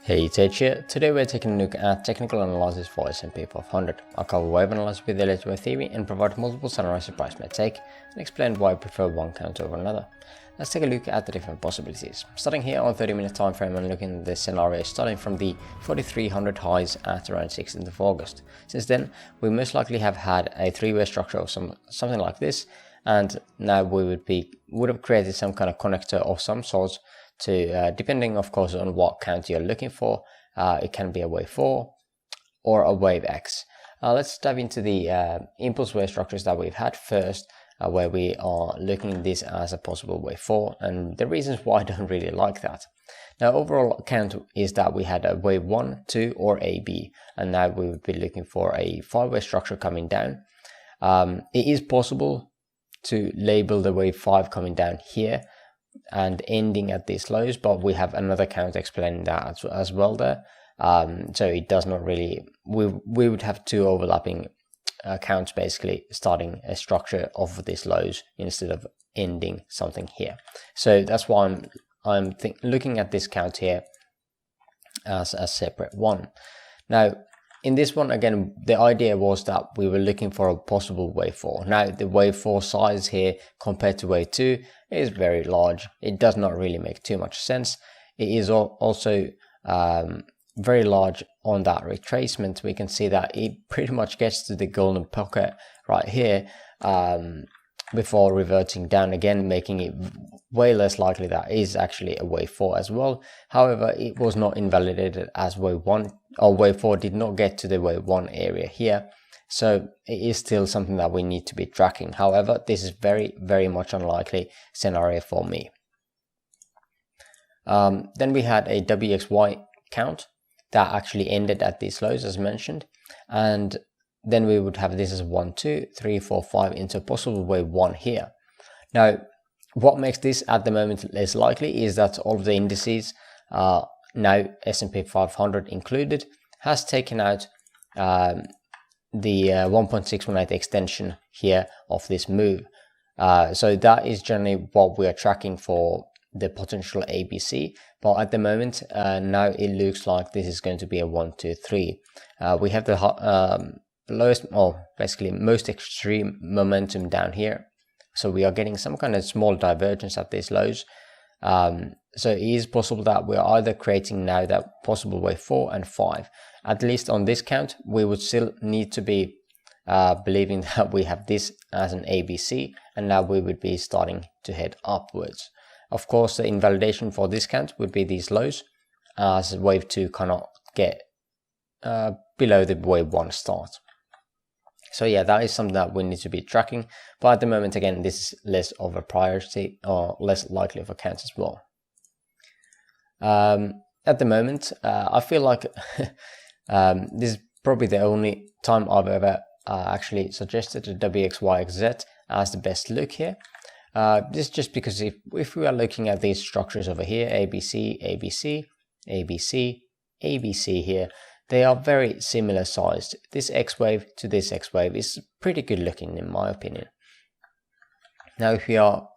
Hey, Tej here. Today we're taking a look at technical analysis for SP500. I'll cover wave analysis with Elliott Wave Theory and provide multiple scenarios the price may take and explain why I prefer one count over another. Let's take a look at the different possibilities. Starting here on 30-minute time frame and looking at the scenario starting from the 4300 highs at around 16th of August. Since then, we most likely have had a three-way structure of something like this, and now we would have created some kind of connector of some sort to, depending of course on what count you're looking for, it can be a wave 4 or a wave X. Let's dive into the impulse wave structures that we've had first, where we are looking at this as a possible wave 4, and the reasons why I don't really like that. Now, overall count is that we had a wave 1, 2 or AB, and now we would be looking for a 5-way structure coming down. It is possible to label the wave 5 coming down here and ending at these lows, but we have another count explaining that as well there. So it does not really, we would have two overlapping counts basically starting a structure of these lows instead of ending something here. So that's why I'm looking at this count here as a separate one. Now, in this one, again, the idea was that we were looking for a possible wave 4. Now, the wave 4 size here compared to wave 2 is very large. It does not really make too much sense. It is also very large on that retracement. We can see that it pretty much gets to the golden pocket right here before reverting down again, making it way less likely that is actually a wave 4 as well. However, it was not invalidated as wave 1, or wave 4 did not get to the wave 1 area here. So it is still something that we need to be tracking. However, this is very, very much unlikely scenario for me. Then we had a WXY count that actually ended at these lows as mentioned, and then we would have this as 1, 2, 3, 4, 5 into a possible wave 1 here. Now, what makes this at the moment less likely is that all of the indices, now SP500 included, has taken out the 1.618 extension here of this move. So that is generally what we are tracking for the potential ABC, but at the moment now it looks like this is going to be a 1, 2, 3. We have the lowest, or basically most extreme momentum down here, so we are getting some kind of small divergence at these lows. So it is possible that we are either creating now that possible wave 4 and 5. At least on this count, we would still need to be believing that we have this as an ABC, and now we would be starting to head upwards. Of course, the invalidation for this count would be these lows, as wave 2 cannot get below the wave 1 start. So yeah, that is something that we need to be tracking, but at the moment, again, this is less of a priority or less likely of a count as well. At the moment, I feel like this is probably the only time I've ever actually suggested the WXYZ as the best look here. This is just because if we are looking at these structures over here, ABC, ABC, ABC, ABC here, they are very similar sized. This X wave to this X wave is pretty good looking in my opinion. Now, if we are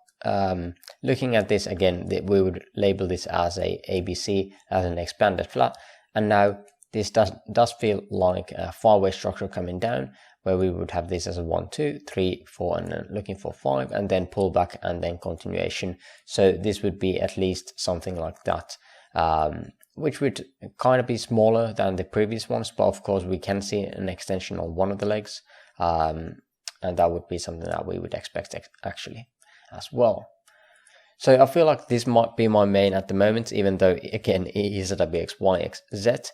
looking at this again, we would label this as a ABC, as an expanded flat, and now this does feel like a 5-way structure coming down, where we would have this as a 1, 2, 3, 4, and then looking for 5, and then pull back and then continuation. So this would be at least something like that, which would kind of be smaller than the previous ones, but of course we can see an extension on one of the legs, and that would be something that we would expect actually as well. So I feel like this might be my main at the moment, even though again it is a WXYZ.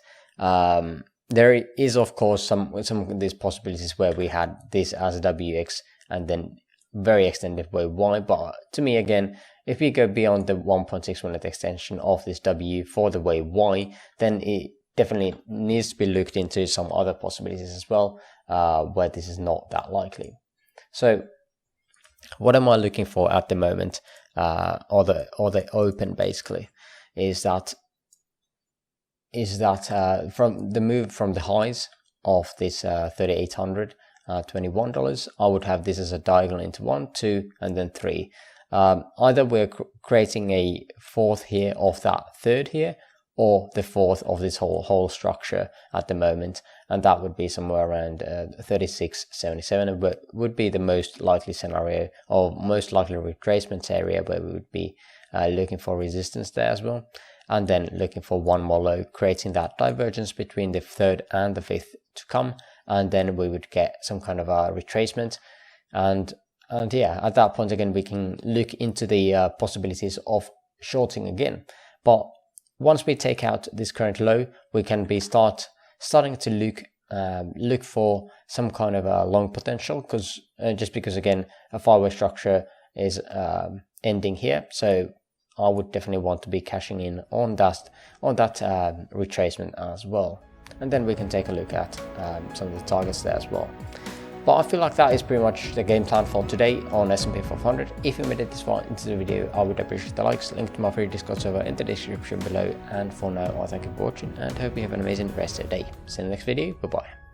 There is of course some of these possibilities where we had this as a WX and then very extended wave Y, but to me again, if we go beyond the 1.618 extension of this W for the wave Y, then it definitely needs to be looked into some other possibilities as well, where this is not that likely. So what am I looking for at the moment, or the open basically, is that from the move from the highs of this 3800 $21, I would have this as a diagonal into 1, 2, and then 3. Either we're creating a fourth here of that third here, or the fourth of this whole structure at the moment, and that would be somewhere around 36.77, but would be the most likely scenario, or most likely retracement area, where we would be looking for resistance there as well, and then looking for one more low, creating that divergence between the third and the fifth to come, and then we would get some kind of a retracement, and yeah, at that point again we can look into the possibilities of shorting again. But once we take out this current low, we can be starting to look for some kind of a long potential, because just because again a 5-way structure is ending here, so I would definitely want to be cashing in on that retracement as well. And then we can take a look at some of the targets there as well. But I feel like that is pretty much the game plan for today on S&P 500. If you made it this far into the video, I would appreciate the likes. Link to my free Discord server in the description below. And for now, I thank you for watching and hope you have an amazing rest of the day. See you in the next video. Bye bye.